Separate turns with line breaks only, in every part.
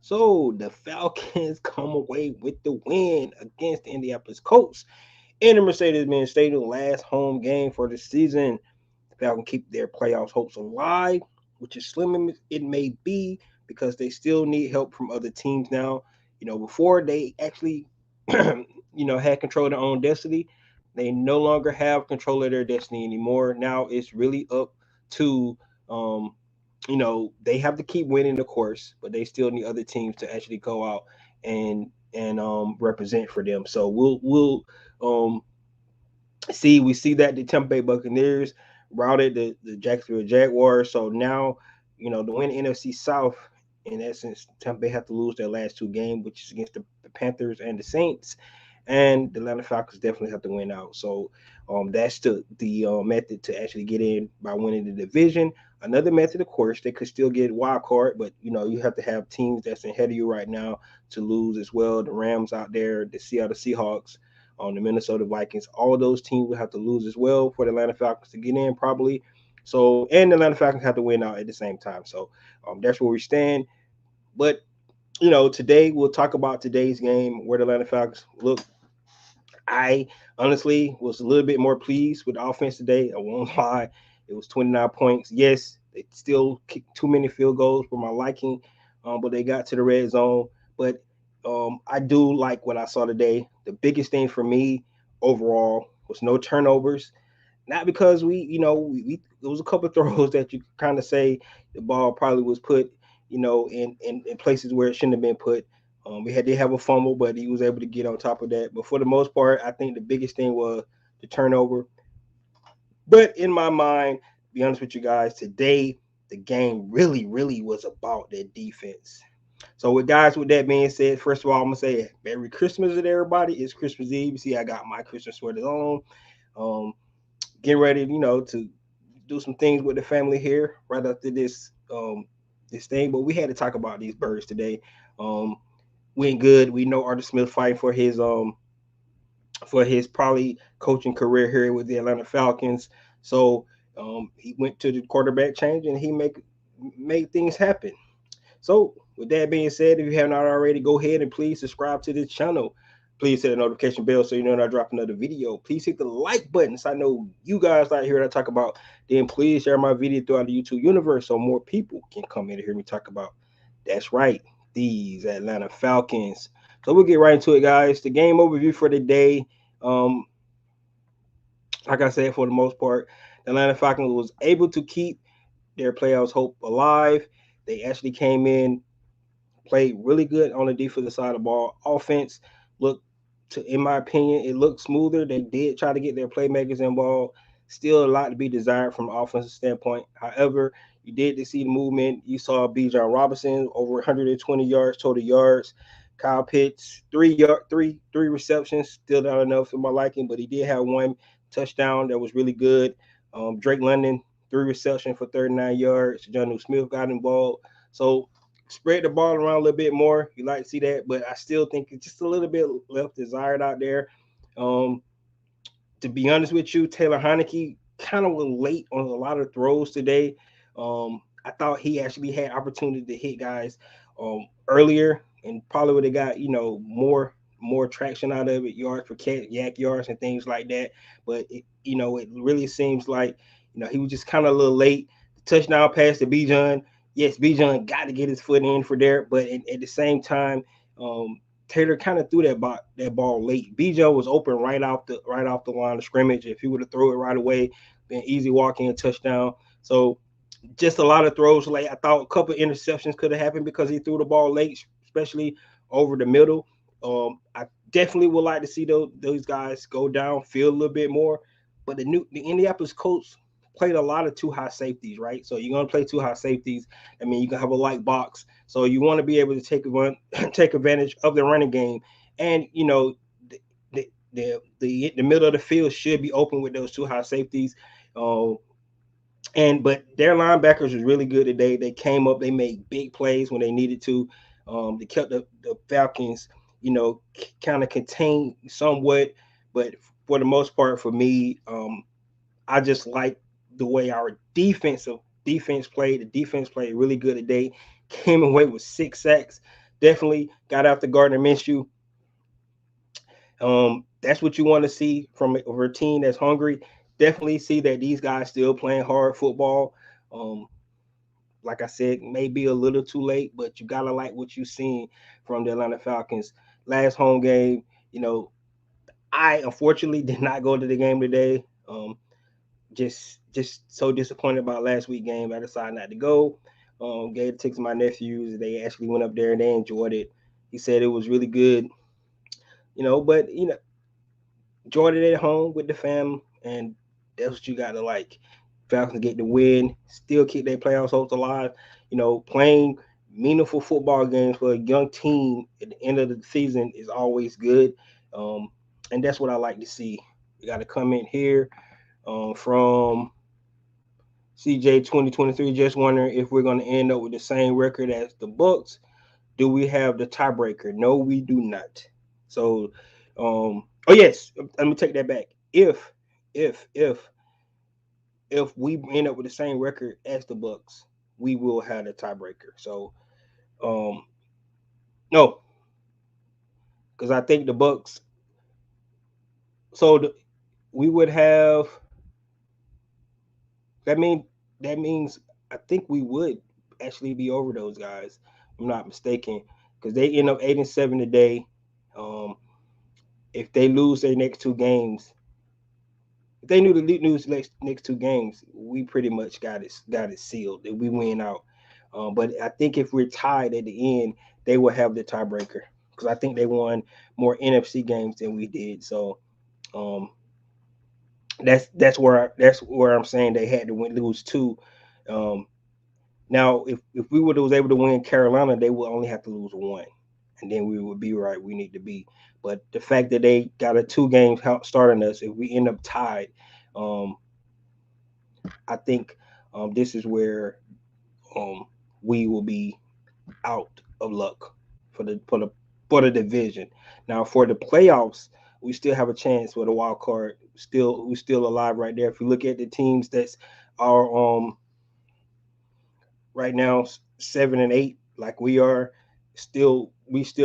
So the Falcons come away with the win against the Indianapolis Colts in the Mercedes-Benz Stadium, last home game for the season. The Falcons keep their playoffs hopes alive, which is slim as it may be because they still need help from other teams now. Before they actually, had control of their own destiny, they no longer have control of their destiny anymore. Now it's really up to um, they have to keep winning, of course, but they still need other teams to actually go out and represent for them. So we'll um we see that the Tampa Bay Buccaneers routed the Jacksonville Jaguars. So now, to win NFC South, in essence, Tampa Bay have to lose their last two games, which is against the Panthers and the Saints, and the Atlanta Falcons definitely have to win out. So that's the method to actually get in by winning the division. Another method, of course, they could still get wild card, but you have to have teams that's ahead of you right now to lose as well. The Rams out there, the Seattle Seahawks, on the Minnesota Vikings, all of those teams will have to lose as well for the Atlanta Falcons to get in, probably. So, and the Atlanta Falcons have to win out at the same time. So that's where we stand. But today we'll talk about today's game where the Atlanta Falcons look. I honestly was a little bit more pleased with the offense today. I won't lie. It was 29 points. Yes, they still kicked too many field goals for my liking, but they got to the red zone. But I do like what I saw today. The biggest thing for me overall was no turnovers. Not because we there was a couple of throws that you kind of say the ball probably was put, in places where it shouldn't have been put. We did have a fumble, but he was able to get on top of that. But for the most part, I think the biggest thing was the turnover. But in my mind, to be honest with you guys, today the game really, really was about that defense. So with that being said, first of all, I'm gonna say Merry Christmas to everybody. It's Christmas Eve. You see, I got my Christmas sweaters on. Um, Getting ready, to do some things with the family here right after this thing. But we had to talk about these birds today. Um, Went good. We know Arthur Smith fighting for his probably coaching career here with the Atlanta Falcons. So he went to the quarterback change and he made things happen. So, with that being said, if you have not already, go ahead and please subscribe to this channel. Please hit the notification bell so you know when I drop another video. Please hit the like button so I know you guys out here that I talk about. Then please share my video throughout the YouTube universe so more people can come in and hear me talk about. That's right, these Atlanta Falcons. So we'll get right into it, guys. The game overview for the day. Um, like I said, for the most part, the Atlanta Falcons was able to keep their playoffs hope alive. They actually came in, played really good on the defensive side of the ball. Offense looked, in my opinion, it looked smoother. They did try to get their playmakers involved. Still a lot to be desired from an offensive standpoint. However, you did see the movement. You saw Bijan Robinson over 120 yards, total yards. Kyle Pitts, 3 receptions, still not enough for my liking, but he did have one touchdown that was really good. Drake London, 3 receptions for 39 yards. John Smith got involved. So spread the ball around a little bit more. You like to see that, but I still think it's just a little bit left desired out there. Um, to be honest with you, Taylor Heineke kind of was late on a lot of throws today. I thought he actually had opportunity to hit guys earlier and probably would have got more traction out of it, yards for cat yak yards and things like that. But it really seems like he was just kind of a little late. The touchdown pass to Bijan. Yes, Bijan got to get his foot in for there, but at the same time, um, Taylor kind of threw that ball late. Bijan was open right off the line of scrimmage. If he would have thrown it right away, been easy walk in touchdown. So just a lot of throws late. I thought a couple of interceptions could have happened because he threw the ball late, especially over the middle. I definitely would like to see those guys go downfield a little bit more. But the Indianapolis Colts played a lot of too high safeties, right? So you're gonna play too high safeties. I mean, you can have a light box, so you want to be able to take advantage of the running game, and the middle of the field should be open with those too high safeties. Uh, but their linebackers was really good today. They came up, they made big plays when they needed to. They kept the Falcons, kind of contained somewhat, but for the most part, for me, I just like the way our defense played. The defense played really good today. Came away with 6 sacks. definitely got out the Gardner Minshew. That's what you want to see from a team that's hungry. Definitely see that these guys still playing hard football. Um, like I said, maybe a little too late, but you gotta like what you've seen from the Atlanta Falcons last home game. You know, I unfortunately did not go to the game today. Just so disappointed about last week game. I decided not to go. Gave the tickets to my nephews. They actually went up there and they enjoyed it. He said it was really good. But enjoyed it at home with the fam, and that's what you got to like. Falcons get the win, still keep their playoffs hopes alive. Playing meaningful football games for a young team at the end of the season is always good, um, and that's what I like to see. We got a comment here from CJ 2023. Just wondering if we're going to end up with the same record as the Bucks. Do we have the tiebreaker? No, we do not. So, oh yes, let me take that back. If if we end up with the same record as the Bucks, we will have the tiebreaker. So, um, no, because I think the Bucks. So we would have. That mean that means I think we would actually be over those guys. If I'm not mistaken, because they end up 8-7 today. Um, if they lose their next two games, if they knew the news next two games, we pretty much got it sealed that we win out. But I think if we're tied at the end, they will have the tiebreaker because I think they won more NFC games than we did. So um, that's where I'm saying they had to lose two. Um, Now, if we was able to win Carolina, they would only have to lose one, and then we would be right. We need to be. But the fact that they got a two games starting us, if we end up tied, um, I think this is where um, we will be out of luck for the division. Now, for the playoffs, we still have a chance for the wild card. We still alive right there. If you look at the teams that's are right now 7-8 like we are, still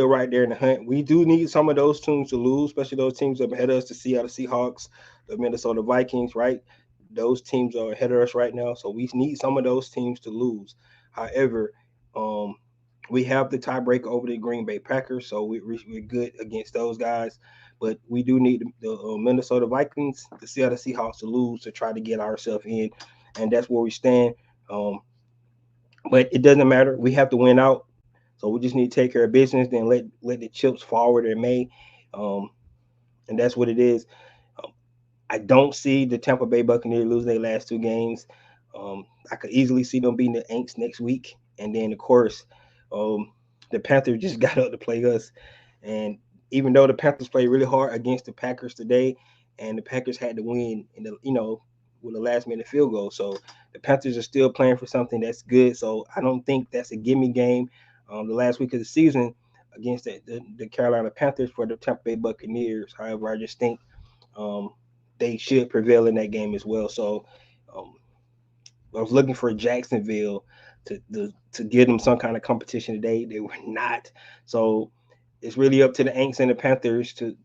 right there in the hunt. We do need some of those teams to lose, especially those teams up ahead of us, the Seattle Seahawks, the Minnesota Vikings, right? Those teams are ahead of us right now, so we need some of those teams to lose. However, um we have the tiebreaker over the Green Bay Packers, so we're good against those guys. But we do need the Minnesota Vikings, the Seattle Seahawks to lose to try to get ourselves in, and that's where we stand. Um, but it doesn't matter. We have to win out. So we just need to take care of business, then let the chips fall where they may. Um, and that's what it is. Um, I don't see the Tampa Bay Buccaneers losing their last two games. I could easily see them beating the Aints next week. And then, of course, um, the Panthers just got up to play us. And even though the Panthers played really hard against the Packers today, and the Packers had to win with a last minute field goal. So the Panthers are still playing for something that's good. So I don't think that's a gimme game. The last week of the season against the Carolina Panthers for the Tampa Bay Buccaneers. However, I just think um, they should prevail in that game as well. So um, I was looking for Jacksonville to give them some kind of competition today. They were not. So it's really up to the Aints and the Panthers to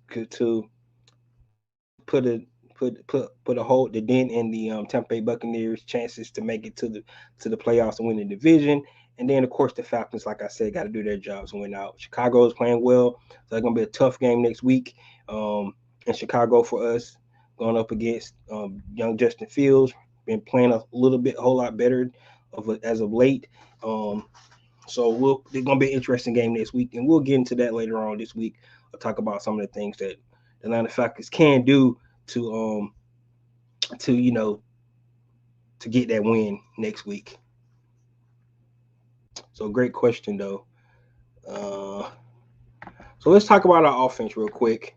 put a hold the dent in the Tampa Bay Buccaneers' chances to make it to the playoffs and win the division. And then of course the Falcons, like I said, got to do their jobs and win out. Chicago is playing well, so it's gonna be a tough game next week in Chicago for us, going up against young Justin Fields. Been playing a whole lot better as of late. Um, so it's gonna be an interesting game next week, and we'll get into that later on this week. I'll talk about some of the things that the Atlanta Falcons can do to to you know to get that win next week. So great question though. Uh, so let's talk about our offense real quick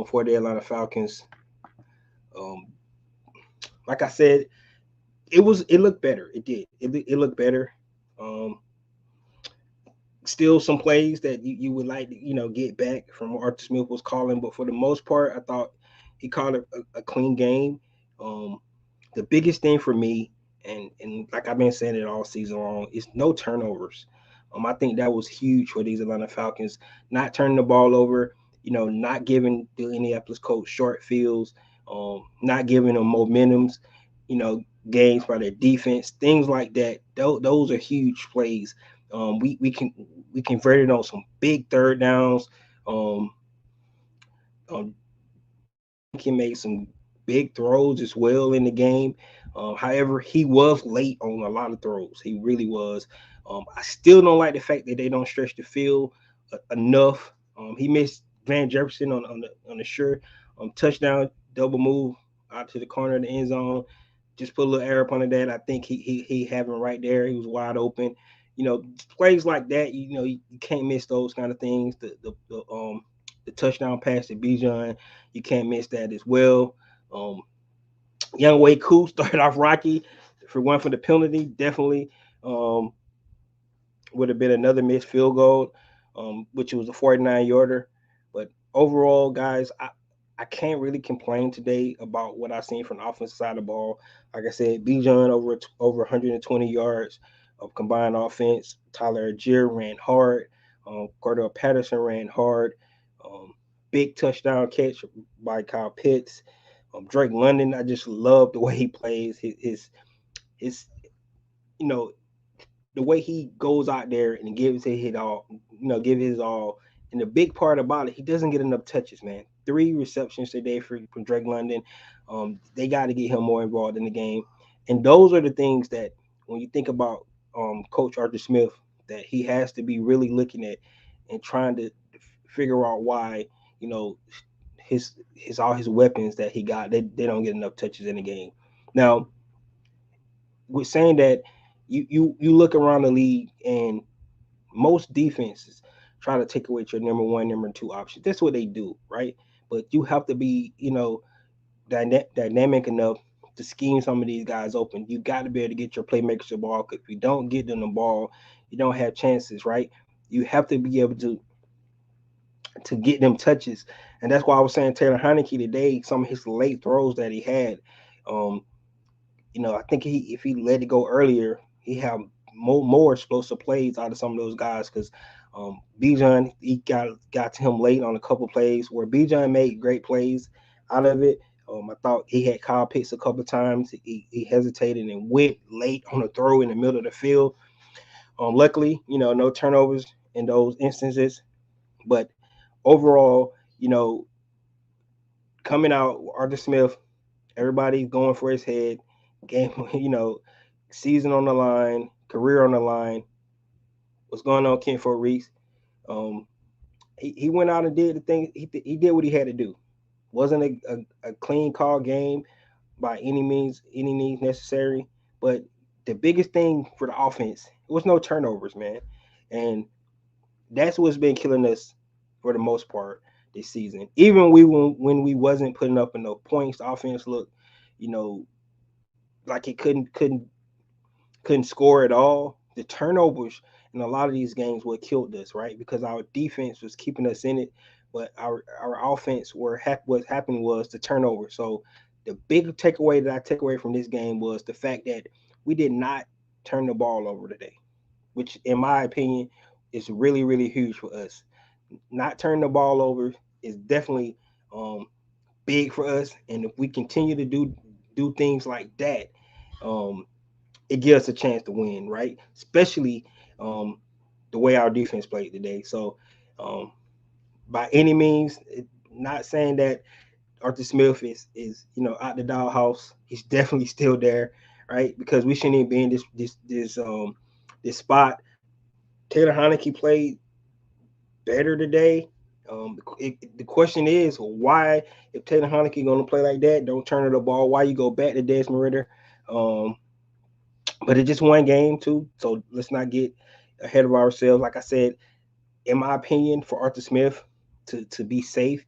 for the Atlanta Falcons. Um, like I said, it looked better. It did. It looked better. Um, Still some plays that you would like to get back from what Arthur Smith was calling, but for the most part, I thought he called it a clean game. Um, the biggest thing for me, and like I've been saying it all season long, is no turnovers. I think that was huge for these Atlanta Falcons, not turning the ball over, not giving the Indianapolis Colts short fields, not giving them momentums, games by their defense, things like that. Those are huge plays. We converted on some big third downs. Um, um, He made some big throws as well in the game. However, he was late on a lot of throws. He really was. I still don't like the fact that they don't stretch the field enough. He missed Van Jefferson on the sure touchdown double move out to the corner of the end zone. Just put a little air up on that. I think he had him right there. He was wide open. Plays like that. You can't miss those kind of things. The touchdown pass to Bijan, you can't miss that as well. Um, Young Wei Koo started off rocky for one for the penalty. Definitely um, would have been another missed field goal, which was a 49-yarder. But overall, guys, I can't really complain today about what I've seen from the offensive side of the ball. Like I said, Bijan over 120 yards of combined offense. Tyler Algier ran hard. Cordell Patterson ran hard. Um, Big touchdown catch by Kyle Pitts. Drake London, I just love the way he plays. His you know the way he goes out there and gives it all, give his all. And the big part about it, he doesn't get enough touches, man. 3 receptions today from Drake London. They got to get him more involved in the game. And those are the things that, when you think about Coach Arthur Smith, that he has to be really looking at and trying to figure out why, you know, his all his weapons that he got, they don't get enough touches in the game. Now, we're saying that you look around the league and most defenses try to take away your number one, number two option. That's what they do, right? But you have to be, dynamic enough to scheme some of these guys open. You got to be able to get your playmakers the ball. Because if you don't get them the ball, you don't have chances, right? You have to be able to get them touches, and that's why I was saying Taylor Heineke today. Some of his late throws that he had, um, I think if he let it go earlier, he have more explosive plays out of some of those guys because Bijan, he got to him late on a couple plays where Bijan made great plays out of it. I thought he had Kyle Pitts a couple times. He hesitated and went late on a throw in the middle of the field. Luckily, no turnovers in those instances. But overall, coming out, Arthur Smith, everybody going for his head. Game, season on the line, career on the line. What's going on, Ken for Reese? Um, he went out and did the thing. He did what he had to do. Wasn't a clean call game by any means necessary. But the biggest thing for the offense was no turnovers, man. And that's what's been killing us for the most part this season. Even when we wasn't putting up enough points, the offense looked, you know, like it couldn't score at all. The turnovers in a lot of these games what killed us, right? Because our defense was keeping us in it, but our offense what happened was the turnover. So the big takeaway that I take away from this game was the fact that we did not turn the ball over today, which in my opinion is really really huge for us. Not turning the ball over is definitely um, big for us, and if we continue to do things like that, um, it gives us a chance to win, right? Especially the way our defense played today. So, um, by any means, not saying that Arthur Smith is out the doghouse. He's definitely still there, right? Because we shouldn't even be in this spot. Taylor Heineke played better today. The question is why, if Taylor Heineke going to play like that, don't turn the ball. Why you go back to Desmond Ritter? Um, but it's just one game too, so let's not get ahead of ourselves. Like I said, in my opinion, for Arthur Smith to be safe,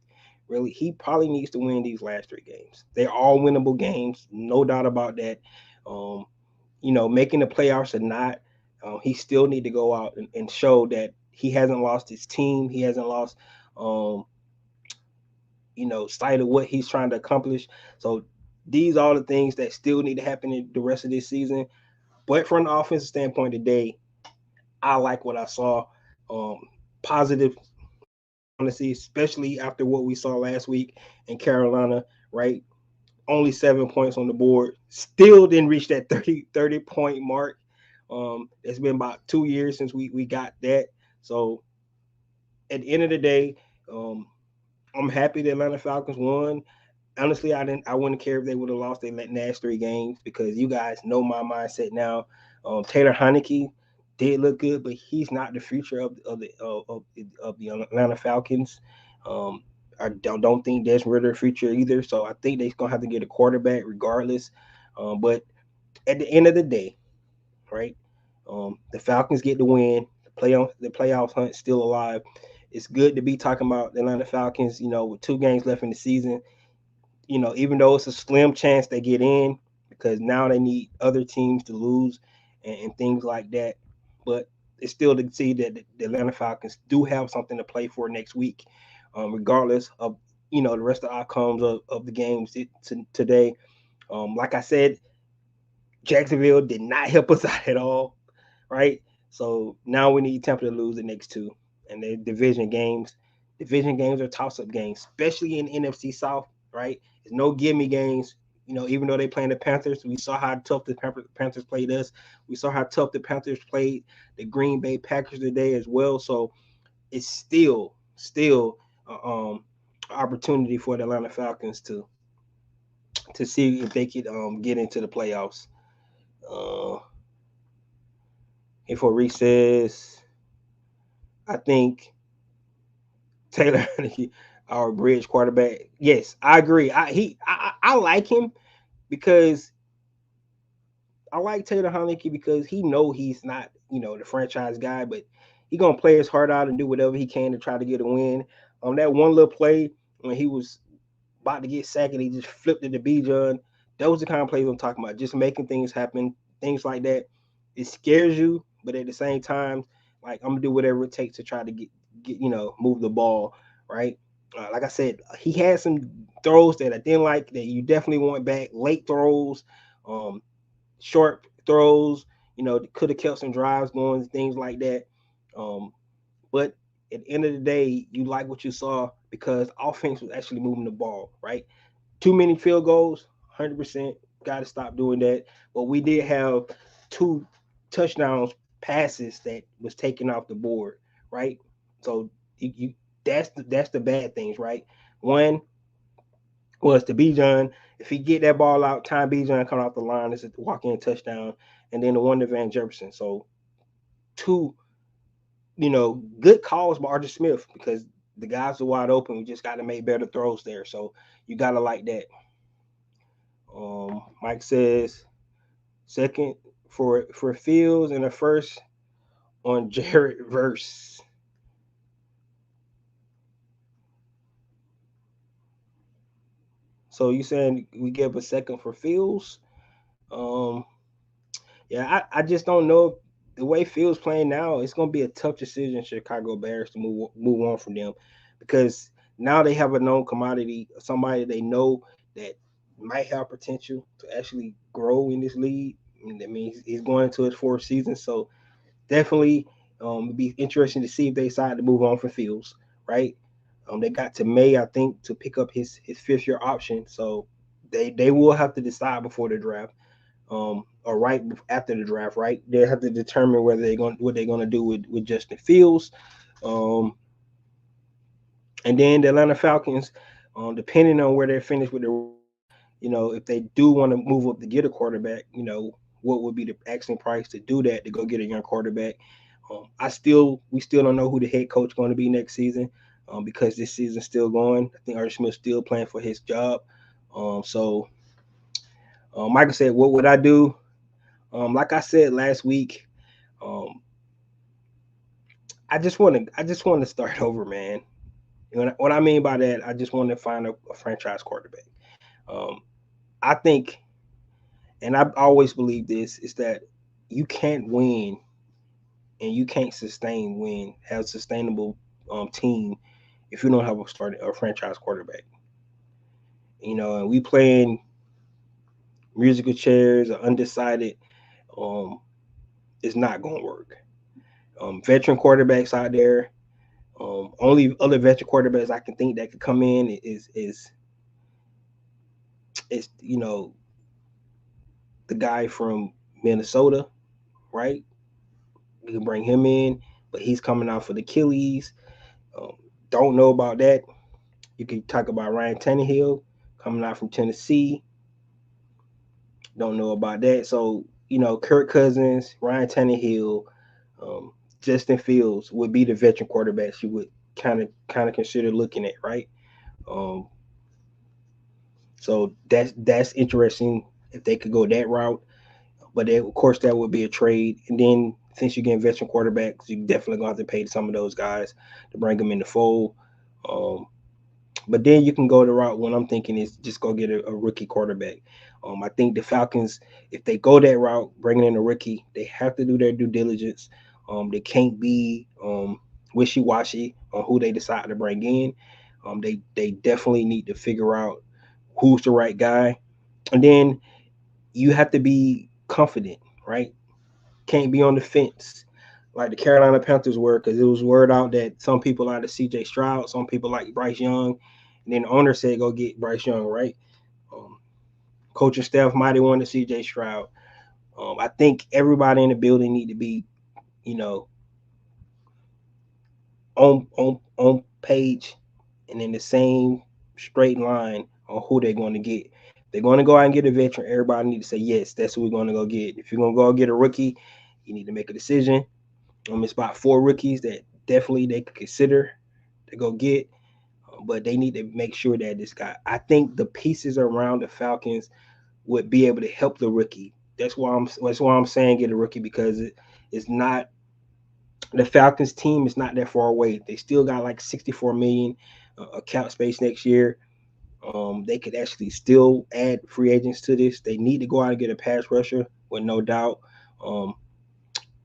really, he probably needs to win these last 3 games. They're all winnable games, no doubt about that. Um, making the playoffs or not, he still need to go out and show that he hasn't lost his team. He hasn't lost, um, sight of what he's trying to accomplish. So these are the things that still need to happen in the rest of this season. But from an offensive standpoint today, I like what I saw. Um, Positive, honestly, especially after what we saw last week in Carolina, right? Only 7 points on the board. Still didn't reach that 30 point mark. It's been about 2 years since we got that. So at the end of the day, um, I'm happy the Atlanta Falcons won. Honestly, I wouldn't care if they would have lost their last 3 games because you guys know my mindset now. Taylor Heineke did look good, but he's not the future of the Atlanta Falcons. Um, I don't think that's really their future either. So I think they're gonna have to get a quarterback regardless. But at the end of the day, right? The Falcons get the win. The playoff hunt still alive. It's good to be talking about the Atlanta Falcons. With 2 games left in the season, even though it's a slim chance they get in because now they need other teams to lose and things like that. But it's still to see that the Atlanta Falcons do have something to play for next week, regardless of the rest of the outcomes of the games today. Like I said, Jacksonville did not help us out at all, right? So now we need Tampa to lose the next 2, and the division games. Division games are toss-up games, especially in NFC South, right? It's no gimme games. Even though they playing the Panthers, we saw how tough the Panthers played us. We saw how tough the Panthers played the Green Bay Packers today as well. So it's still opportunity for the Atlanta Falcons to see if they could get into the playoffs. Uh, and for recess, I think Taylor, our bridge quarterback. Yes, I agree. I like him because I like Taylor Heineke because he know he's not the franchise guy, but he gonna play his heart out and do whatever he can to try to get a win. That one little play when he was about to get sacked and he just flipped it to Bijan. That was the kind of plays I'm talking about. Just making things happen, things like that. It scares you, but at the same time, like I'm gonna do whatever it takes to try to get move the ball, right? Like I said, he had some throws that I didn't like that you definitely want back. Late throws, um, short throws, could have kept some drives going, things like that. Um, but at the end of the day, you like what you saw because offense was actually moving the ball, right? Too many field goals, 100%. Got to stop doing that. But we did have 2 touchdowns passes that was taken off the board, right? So you that's the bad things, right? One was to Bijan. If he get that ball out, time Bijan come off the line, it's a walk in touchdown, and then the one to Van Jefferson. So two good calls by Arthur Smith because the guys are wide open. We just got to make better throws there. So you got to like that. Mike says second for Fields and the first on Jared Verse. So you saying we give a second for Fields? Um, yeah, I just don't know the way Fields playing now. It's gonna be a tough decision, Chicago Bears, to move on from them because now they have a known commodity, somebody they know that might have potential to actually grow in this league. And that means he's going into his 4th season, so definitely it'd be interesting to see if they decide to move on from Fields, right? They got to May, I think, to pick up his 5th year option, so they will have to decide before the draft, or right after the draft, right? They have to determine whether what they're gonna do with Justin Fields, um, and then the Atlanta Falcons, depending on where they're finished with the, if they do want to move up to get a quarterback, what would be the asking price to do that to go get a young quarterback? We still don't know who the head coach going to be next season, because this season's still going. I think Arthur Smith's still playing for his job. So Michael said, "What would I do?" Like I said last week, um, I just want to start over, man. What I mean by that, I just want to find a franchise quarterback. Um, I think, and I've always believed this, is that you can't win and you can't have a sustainable team if you don't have a franchise quarterback. And we playing musical chairs or undecided, um, it's not going to work. Veteran quarterbacks out there. Only other veteran quarterbacks I can think that could come in is the guy from Minnesota, right? You can bring him in, but he's coming out for the Achilles. Um, don't know about that. You can talk about Ryan Tannehill coming out from Tennessee. Don't know about that. So Kirk Cousins, Ryan Tannehill, um, Justin Fields would be the veteran quarterbacks you would kind of consider looking at, right? Um, so that's interesting if they could go that route. But then, of course, that would be a trade. And then since you're getting veteran quarterbacks, you definitely gonna have to pay some of those guys to bring them in the fold. Um, but then you can go the route. What I'm thinking is just go get a rookie quarterback. I think the Falcons, if they go that route, bringing in a rookie, they have to do their due diligence. They can't be wishy washy on who they decide to bring in. They definitely need to figure out who's the right guy, and then you have to be confident, right? Can't be on the fence like the Carolina Panthers were, because it was word out that some people like the CJ Stroud, some people like Bryce Young, and then the owner said go get Bryce Young, right? Um, Coaching staff might have wanted CJ Stroud. I think everybody in the building need to be, you know, on page and in the same straight line on who they're going to get. If they're going to go out and get a veteran, everybody need to say yes. That's who we're going to go get. If you're going to go get a rookie, you need to make a decision. It's about four rookies that definitely they could consider to go get, but they need to make sure that this guy. I think the pieces around the Falcons would be able to help the rookie. That's why I'm saying get a rookie, because it's not the Falcons team is not that far away. They still got like 64 million account space next year. They could actually still add free agents to this. They need to go out and get a pass rusher with no doubt. Um,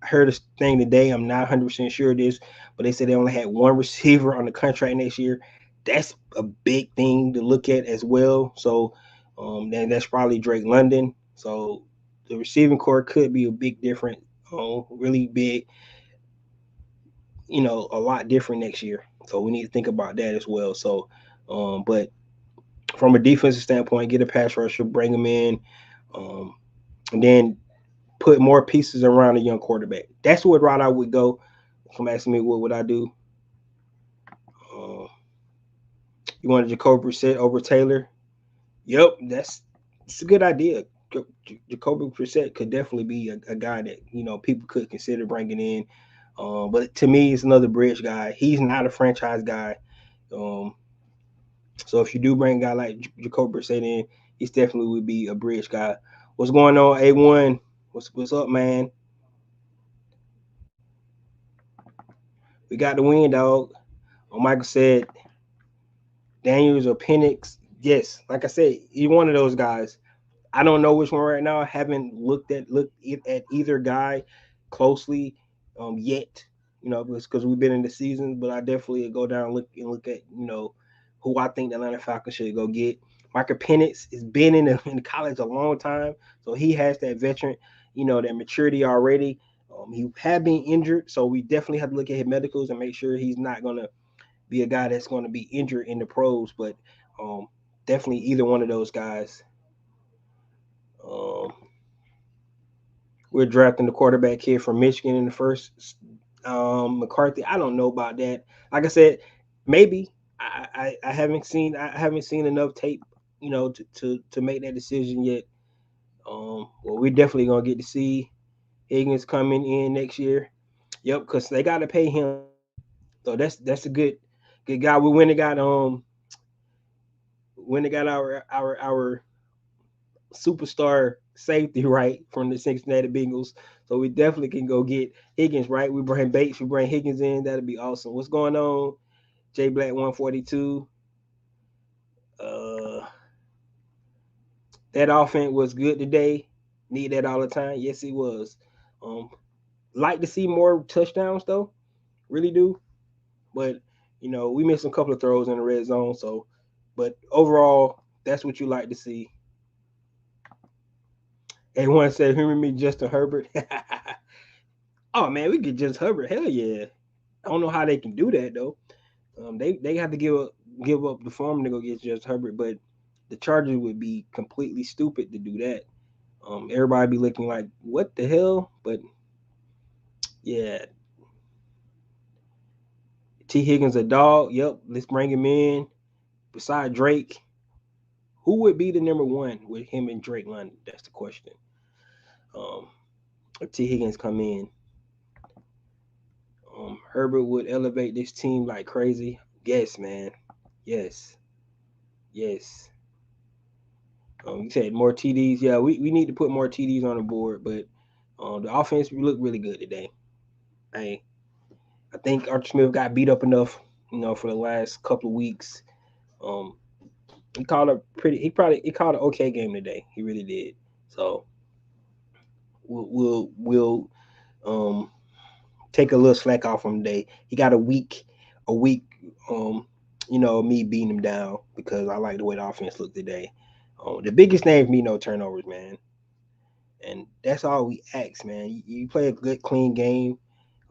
I heard a thing today. I'm not 100% sure of this, but they said they only had one receiver on the contract next year. That's a big thing to look at as well. So then that's probably Drake London. So the receiving core could be a big different, really big, a lot different next year. So we need to think about that as well. So, but from a defensive standpoint, get a pass rusher, bring them in, um, and then put more pieces around a young quarterback. That's what route I would go. If I'm asking me what would I do, uh, you want Jacoby Brissett over Taylor? Yep, it's a good idea. Jacoby Brissett could definitely be a guy that people could consider bringing in. But to me, it's another bridge guy. He's not a franchise guy. Um, so if you do bring a guy like Jacoby Brissett in, he's definitely would be a bridge guy. What's going on, A1? What's up, man? We got the win, dog. Michael said Daniels or Penix. Yes, like I said, he's one of those guys. I don't know which one right now. I haven't looked at either guy closely yet. Because we've been in the season, but I definitely go down and look at who I think the Atlanta Falcons should go get. Michael Penix has been in college a long time, so he has that veteran, that maturity already. He had been injured, so we definitely have to look at his medicals and make sure he's not gonna be a guy that's going to be injured in the pros. But um, definitely either one of those guys. Um, we're drafting the quarterback kid from Michigan in the first. McCarthy, I don't know about that. Like I said, maybe I haven't seen enough tape, to make that decision yet. Well, we're definitely gonna get to see Higgins coming in next year. Yep, because they got to pay him. So that's a good guy. We went and got our superstar safety right from the Cincinnati Bengals. So we definitely can go get Higgins right. We bring Bates, we bring Higgins in. That'd be awesome. What's going on? J Black 142. Uh, that offense was good today. Need that all the time. Yes, it was. Um, like to see more touchdowns though. Really do. But we missed a couple of throws in the red zone. So, but overall, that's what you like to see. Everyone said, "Remember me, Justin Herbert." Oh man, we could just Hubbard. Hell yeah. I don't know how they can do that though. They have to give up the farm to go get just Hubbard, but the Chargers would be completely stupid to do that. Everybody be looking like, what the hell? But yeah, T. Higgins a dog. Yep, let's bring him in. Beside Drake, who would be the number one with him and Drake London? That's the question. Um, if T. Higgins come in, Herbert would elevate this team like crazy. Yes, man. Yes, yes. You said more TDs. Yeah, we need to put more TDs on the board, but the offense we look really good today. I I think Archie Smith got beat up enough, for the last couple of weeks. Um, he called a pretty. He called an okay game today. He really did. So we'll um take a little slack off him today. He got a week. Um, me beating him down because I like the way the offense looked today. The biggest thing for me, no turnovers, man. And that's all we ask, man. You play a good, clean game.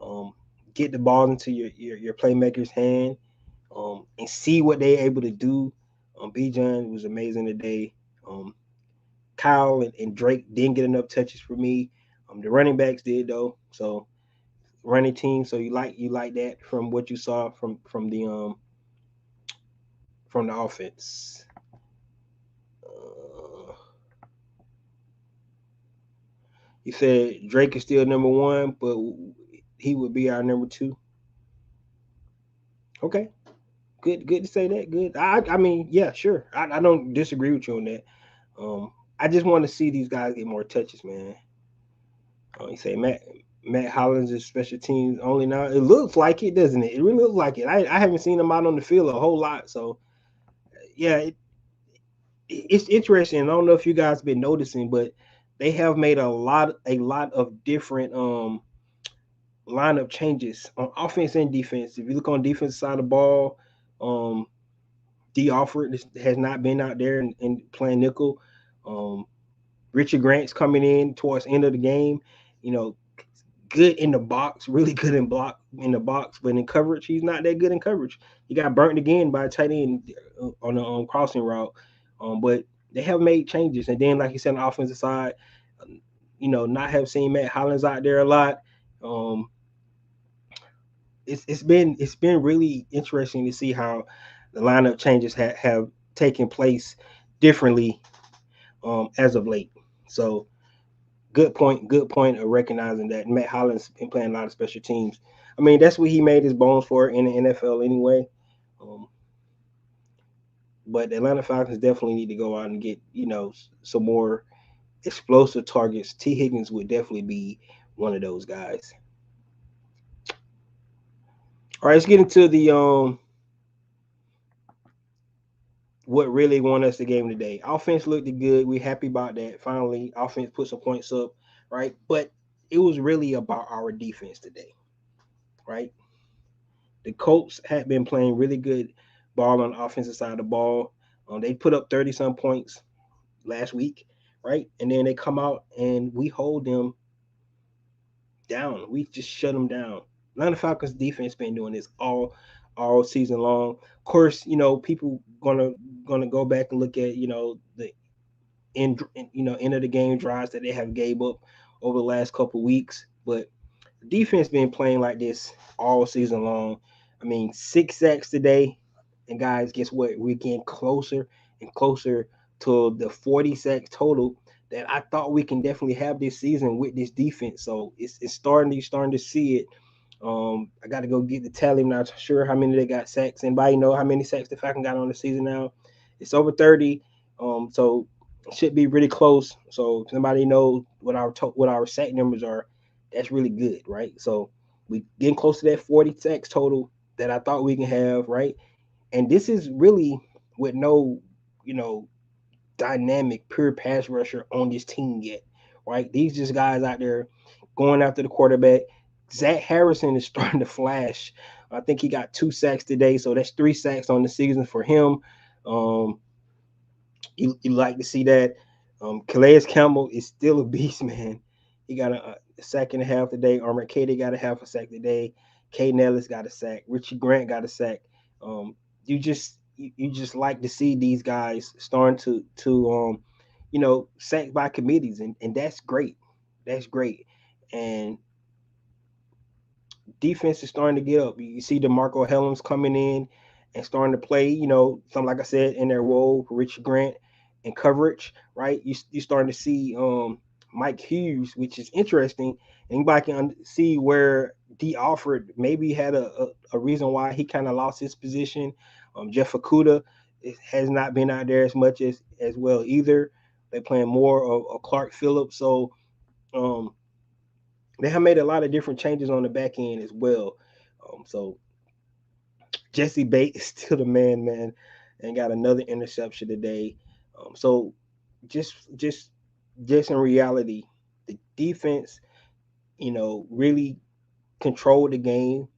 Um, get the ball into your playmaker's hand, and see what they're able to do. Bijan was amazing today. Um, Kyle and Drake didn't get enough touches for me. The running backs did though. So running team. So you like that from what you saw from the offense. Uh, you said Drake is still number one, but he would be our number two. Okay, good to say that. Good. I mean, yeah, sure. I don't disagree with you on that. I just want to see these guys get more touches, man. You say Matt Hollins is special teams only now. It looks like it, doesn't it? It really looks like it. I haven't seen him out on the field a whole lot, so yeah, it's interesting. I don't know if you guys been noticing, but they have made a lot of different lineup changes on offense and defense. If you look on defense side of the ball, um, D. Alford has not been out there and playing nickel. Um, Richard Grant's coming in towards the end of the game. You know, good in the box, really good in the box, but in coverage, he's not that good in coverage. He got burnt again by a tight end on the crossing route. But they have made changes, and then like you said, on the offensive side, not have seen Matt Hollins out there a lot. Um, it's been really interesting to see how the lineup changes have taken place differently as of late. So good point of recognizing that Matt Hollins been playing a lot of special teams. I mean, that's what he made his bones for in the NFL anyway. Um, but the Atlanta Falcons definitely need to go out and get some more explosive targets. T. Higgins would definitely be one of those guys. All right, let's get into the what really won us the game today. Offense looked good. We're happy about that. Finally, offense put some points up, right? But it was really about our defense today, right? The Colts had been playing really good ball on the offensive side of the ball. They put up 30 some points last week, right? And then they come out and we hold them down. We just shut them down. Atlanta Falcons defense been doing this all season long. Of course, people gonna go back and look at the end of the game drives that they have gave up over the last couple of weeks, but defense been playing like this all season long. I mean, 6 sacks today, and guys, guess what? We're getting closer and closer to the 40 sacks total that I thought we can definitely have this season with this defense. So it's starting to see it. I got to go get the tally. I'm not sure how many they got sacks. Anybody know how many sacks the Falcon got on the season now? It's over 30. So it should be really close. So if somebody knows what our sack numbers are, that's really good, right? So we getting close to that 40 sacks total that I thought we can have, right? And this is really with no, you know, dynamic pure pass rusher on this team yet, right? These just guys out there going after the quarterback. Zach Harrison is starting to flash. I think he got 2 sacks today, so that's 3 sacks on the season for him. Um, you like to see that. Calais Campbell is still a beast, man. He got sack and a half today. Armor Katie got a half a sack today. Kay Nellis got a sack. Richie Grant got a sack. You just like to see these guys starting to sacked by committees, and that's great. That's great. And defense is starting to get up. You see DeMarco Hellams coming in and starting to play, some like I said, in their role for Richie Grant and coverage, right? You starting to see Mike Hughes, which is interesting. Anybody can see where D Alford maybe had a reason why he kind of lost his position. Jeff Okuda has not been out there as much as well either. They're playing more of Clark Phillips. So um, they have made a lot of different changes on the back end as well. So Jesse Bates is still the man, and got another interception today. So just in reality, the defense, really controlled the game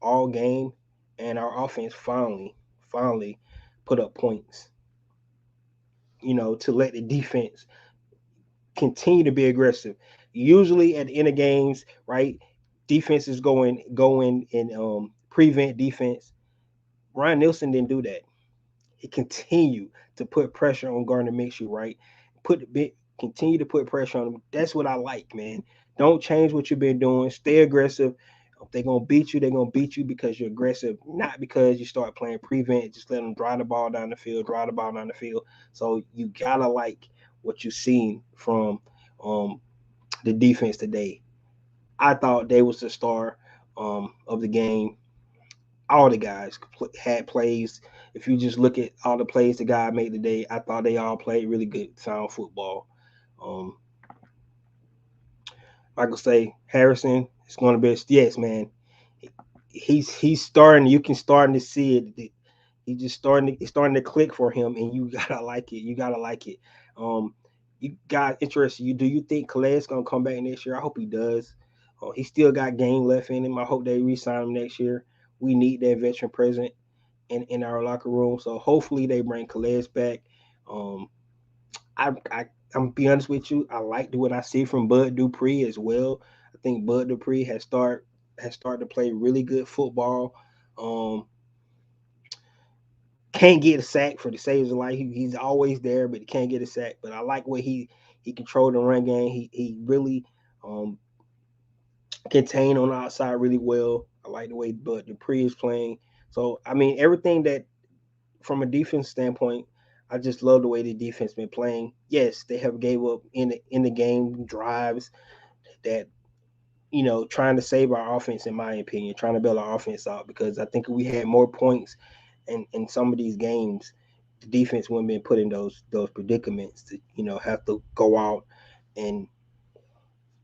all game, and our offense finally put up points. To let the defense continue to be aggressive. Usually at the end of games, right? Defense is going and prevent defense. Ryan Nielsen didn't do that. He continued to put pressure on Gardner Minshew, right? Continue to put pressure on him. That's what I like, man. Don't change what you've been doing. Stay aggressive. If they're gonna beat you, they're gonna beat you because you're aggressive, not because you start playing prevent. Just let them drive the ball down the field, drive the ball down the field. So you gotta like what you've seen from um, the defense today. I thought they was the star of the game. All the guys had plays. If you just look at all the plays the guy made today, I thought they all played really good, sound football. Um, I could say Harrison is going to be yes, man. He's starting. You can starting to see it. He just starting. It's starting to click for him, and you gotta like it. You gotta like it. Um, you got interested. Do you think Calais gonna come back next year? I hope he does. He still got game left in him. I hope they re-sign him next year. We need that veteran present in our locker room. So hopefully they bring Calais back. Um, I'm be honest with you. I like what I see from Bud Dupree as well. I think Bud Dupree has started to play really good football. Um, can't get a sack for the saves of life. He's always there, but he can't get a sack. But I like what he controlled the run game. He really um, contained on the outside really well. I like the way Bud Dupree is playing. So I mean everything that from a defense standpoint, I just love the way the defense been playing. Yes, they have gave up in the game drives that trying to save our offense, in my opinion, trying to build our offense out because I think if we had more points in some of these games, the defense wouldn't been put in those predicaments to have to go out and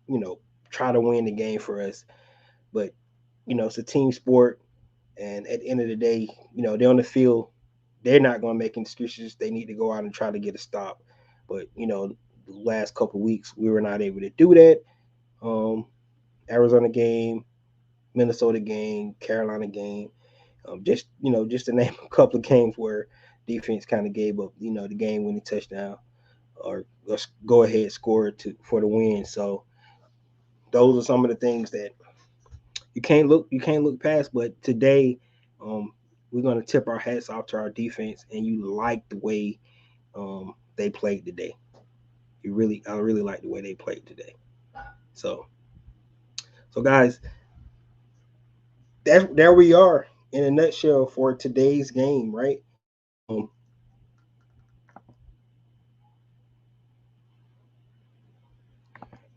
you know try to win the game for us. But it's a team sport, and at the end of the day, they're on the field. They're not going to make excuses. They need to go out and try to get a stop. But the last couple of weeks we were not able to do that. Um, Arizona game, Minnesota game, Carolina game. Just to name a couple of games where defense kind of gave up, the game winning touchdown or let's go ahead score for the win. So those are some of the things that you can't look past. But today, we're gonna tip our hats off to our defense, and you like the way they played today. I really like the way they played today. So, so guys, there we are in a nutshell for today's game, right? Um,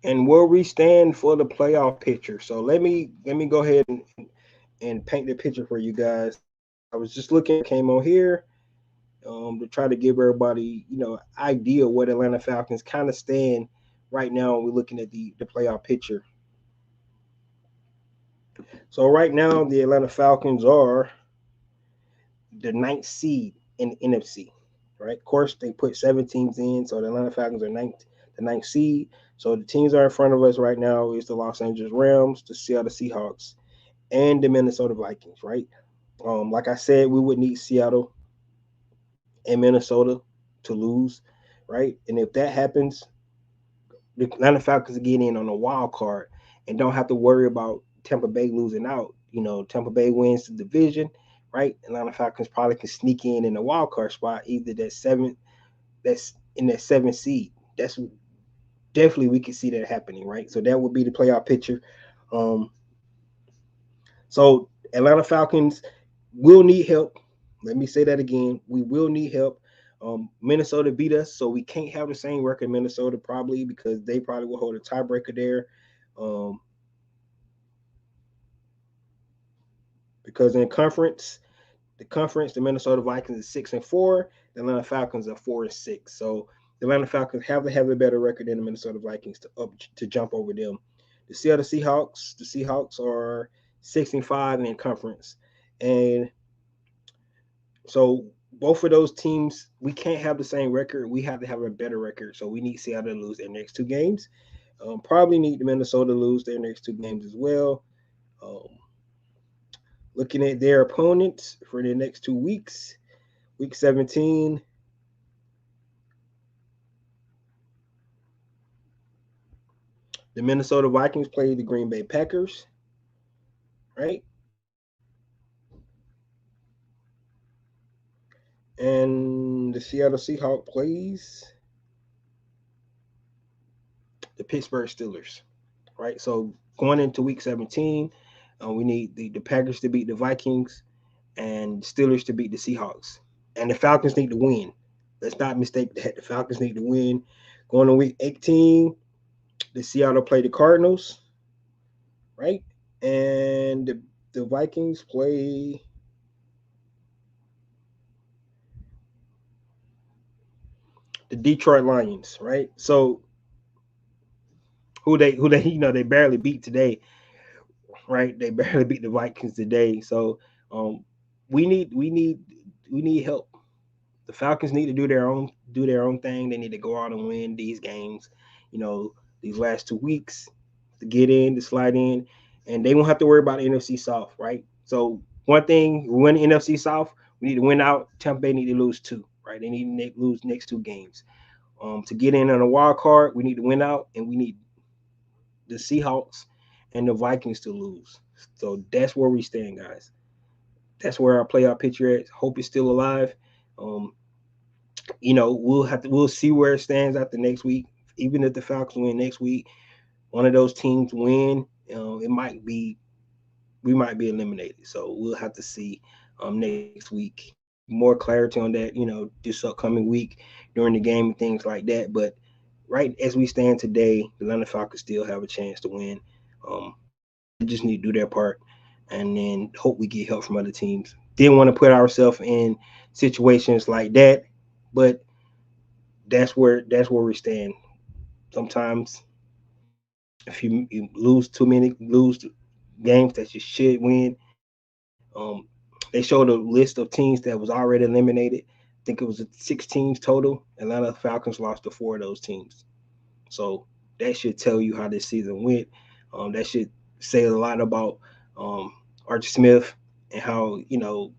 and where we stand for the playoff picture. So let me go ahead and paint the picture for you guys. I was just looking, came on here to try to give everybody idea what Atlanta Falcons kind of stand right now. We're looking at the playoff picture. So right now the Atlanta Falcons are the ninth seed in the NFC. Right, of course they put 7 teams in, so the Atlanta Falcons are the ninth seed. So the teams that are in front of us right now is the Los Angeles Rams, the Seattle Seahawks, and the Minnesota Vikings. Right, like I said, we would need Seattle and Minnesota to lose, right? And if that happens, the Atlanta Falcons get in on a wild card and don't have to worry about Tampa Bay losing out. Tampa Bay wins the division, right? Atlanta Falcons probably can sneak in a wild card spot, either that's in that seventh seed. That's definitely we can see that happening, right? So that would be the playoff picture. Um, so Atlanta Falcons will need help. Let me say that again. We will need help. Minnesota beat us, so we can't have the same record Minnesota probably because they probably will hold a tiebreaker there. Um, because in the Minnesota Vikings is 6-4, the Atlanta Falcons are 4-6. So the Atlanta Falcons have to have a better record than the Minnesota Vikings to jump over them. The Seahawks are 6-5 in conference, and so both of those teams, we can't have the same record. We have to have a better record. So we need Seattle to lose their next two games. Probably need the Minnesota to lose their next two games as well. Um, Looking at their opponents for the next 2 weeks, week 17, the Minnesota Vikings play the Green Bay Packers, right? And the Seattle Seahawks plays the Pittsburgh Steelers, right? So going into week 17, we need the Packers to beat the Vikings and Steelers to beat the Seahawks. And the Falcons need to win. Let's not mistake that. The Falcons need to win. Going to week 18, the Seattle play the Cardinals, right? And the Vikings play the Detroit Lions, right? So who they they barely beat today, right? They barely beat the Vikings today. So um we need we need we need help. The Falcons need to do their own thing. They need to go out and win these games, you know, these last 2 weeks to get in, to slide in, and they won't have to worry about the NFC South, right? So one thing, we win the NFC South, we need to win out. Tampa Bay need to lose two, right? They need to lose next two games. To get in on a wild card, we need to win out, and we need the Seahawks and the Vikings to lose. So that's where we stand, guys. That's where our playoff picture is. Hope it's still alive. Um, we'll see where it stands after next week. Even if the Falcons win next week, one of those teams win, it might be we might be eliminated. So we'll have to see next week. More clarity on that, this upcoming week during the game and things like that. But right as we stand today, the Atlanta Falcons still have a chance to win. They just need to do their part and then hope we get help from other teams. Didn't want to put ourselves in situations like that, but that's where we stand. Sometimes if you lose games that you should win, they showed a list of teams that was already eliminated. I think it was 6 teams total. Atlanta Falcons lost to four of those teams. So that should tell you how this season went. That should say a lot about um, Archie Smith and how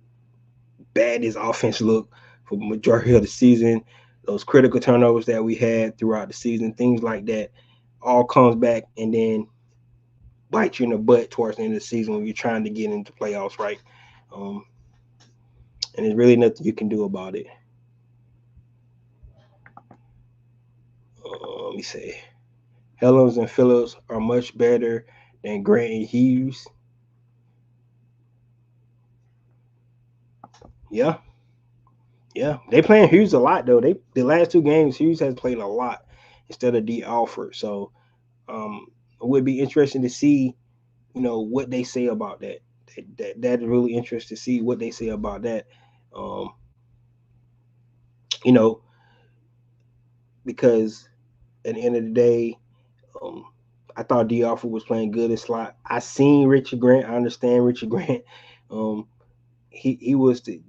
bad his offense looked for the majority of the season. Those critical turnovers that we had throughout the season, things like that, all comes back and then bite you in the butt towards the end of the season when you're trying to get into playoffs, right? Um, and there's really nothing you can do about it. Let me say, Helms and Phillips are much better than Grant and Hughes. Yeah, yeah, they playing Hughes a lot though. The last two games Hughes has played a lot instead of D Alford. So it would be interesting to see what they say about that. That is really interesting to see what they say about that. Um, you know, because at the end of the day, um, I thought D Alford was playing good in slot. I seen Richard Grant. I understand Richard Grant. Um, he was the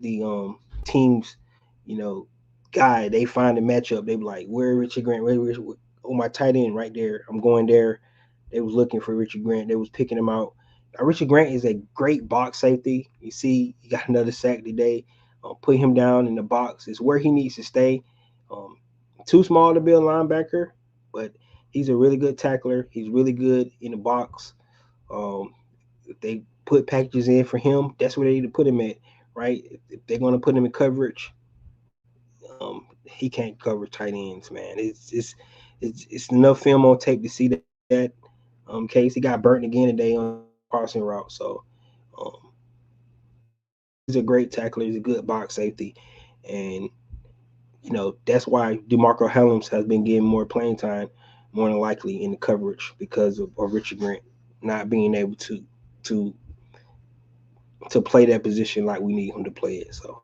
team's you know guy. They find a matchup. They be like, where Richard Grant? Where Richard? Oh, my tight end right there. I'm going there. They was looking for Richard Grant. They was picking him out. Richard Grant is a great box safety. You see, he got another sack today. Put him down in the box. It's where he needs to stay. Um, Too small to be a linebacker, but He's a really good tackler. He's really good in the box. Um, if they put packages in for him, that's where they need to put him at, right? If they're going to put him in coverage, he can't cover tight ends, man. It's enough film on tape to see that. Case he got burnt again today on a crossing route. So um, he's a great tackler. He's a good box safety, and that's why DeMarco Hellams has been getting more playing time, more than likely in the coverage because of Richard Grant not being able to to play that position like we need him to play it. So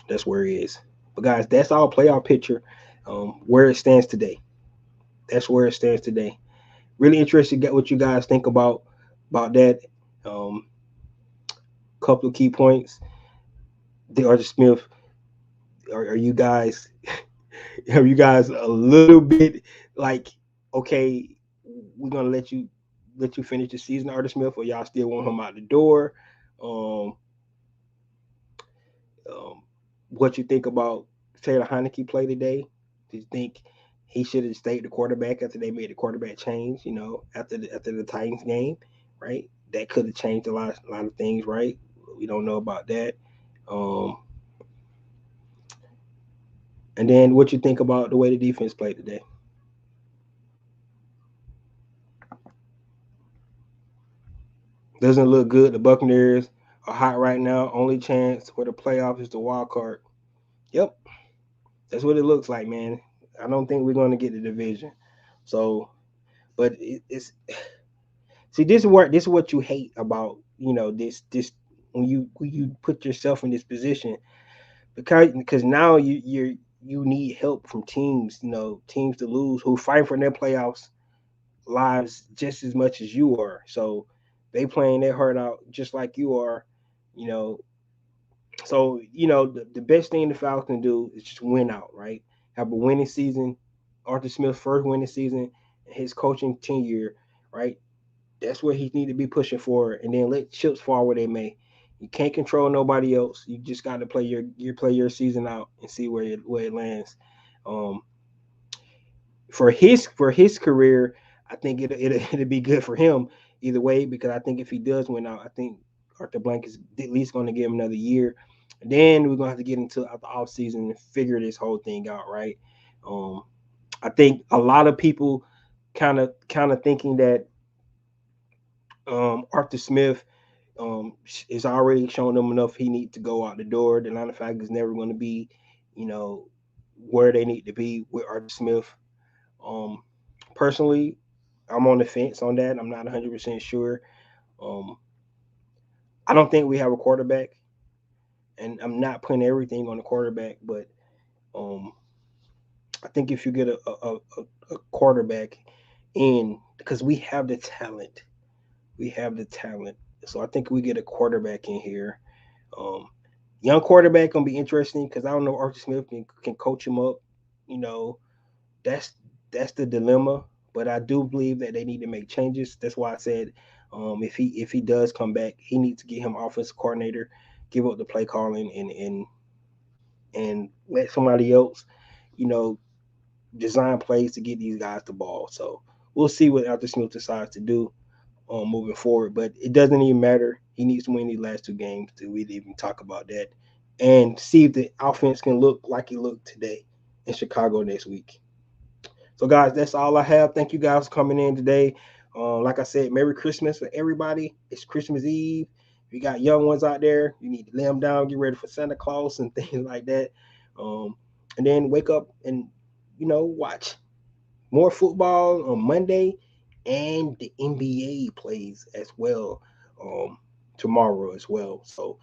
that's where he is. But guys, that's our playoff picture, where it stands today. That's where it stands today. Really interested to get what you guys think about that. Um, Couple of key points. The Arthur Smith. Are you guys are you guys a little bit like, okay, we're gonna let you finish the season, Arthur Smith, or y'all still want him out the door? Um, um, what you think about Taylor Heineke play today? Do you think he should have stayed the quarterback after they made the quarterback change? After the Titans game, right? That could have changed a lot of things, right? We don't know about that. Um, and then what you think about the way the defense played today? Doesn't look good. The Buccaneers are hot right now. Only chance for the playoffs is the wild card. Yep, that's what it looks like, man. I don't think we're going to get the division. So, but it's see, this is what you hate about this when you put yourself in this position, because now you need help from teams, teams to lose who fight for their playoffs lives just as much as you are. So they playing their heart out just like you are, you know. So the best thing the Falcons can do is just win out, right? Have a winning season. Arthur Smith's first winning season, his coaching tenure, right? That's where he need to be pushing for, and then let chips fall where they may. You can't control nobody else. You just got to play your season out and see where it lands. Um, for his career, I think it'll be good for him either way, because I think if he does win out, I think Arthur Blank is at least going to give him another year. And then we're gonna have to get into the off season and figure this whole thing out, right? Um, I think a lot of people kind of thinking that Arthur Smith is already showing them enough. He needs to go out the door. The Atlanta Falcons is never going to be, you know, where they need to be with Arthur Smith. Um, Personally, I'm on the fence on that. I'm not 100% sure. Um, I don't think we have a quarterback, and I'm not putting everything on the quarterback, but um, I think if you get a quarterback in, because we have the talent, we have the talent. So I think we get a quarterback in here. Um, Young quarterback gonna be interesting because I don't know if Arthur Smith can coach him up. You know, that's that's the dilemma. But I do believe that they need to make changes. That's why I said, if he does come back, he needs to get him offensive coordinator, give up the play calling, and let somebody else, you know, design plays to get these guys the ball. So we'll see what Arthur Smith decides to do moving forward. But it doesn't even matter. He needs to win these last two games to really even talk about that, and see if the offense can look like it looked today in Chicago next week. So, guys, that's all I have. Thank you guys for coming in today. Like I said, Merry Christmas for everybody. It's Christmas Eve. If you got young ones out there, you need to lay them down, get ready for Santa Claus and things like that. Um, and then wake up and watch more football on Monday, and the NBA plays as well um, tomorrow as well. So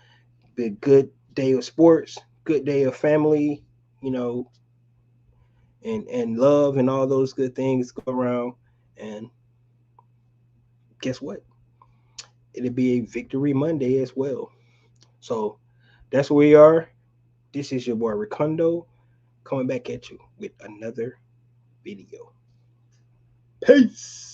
be a good day of sports, good day of family, you know, and love and all those good things go around. And guess what? It'll be a victory Monday as well. So that's where we are. This is your boy Ricondo coming back at you with another video. Peace.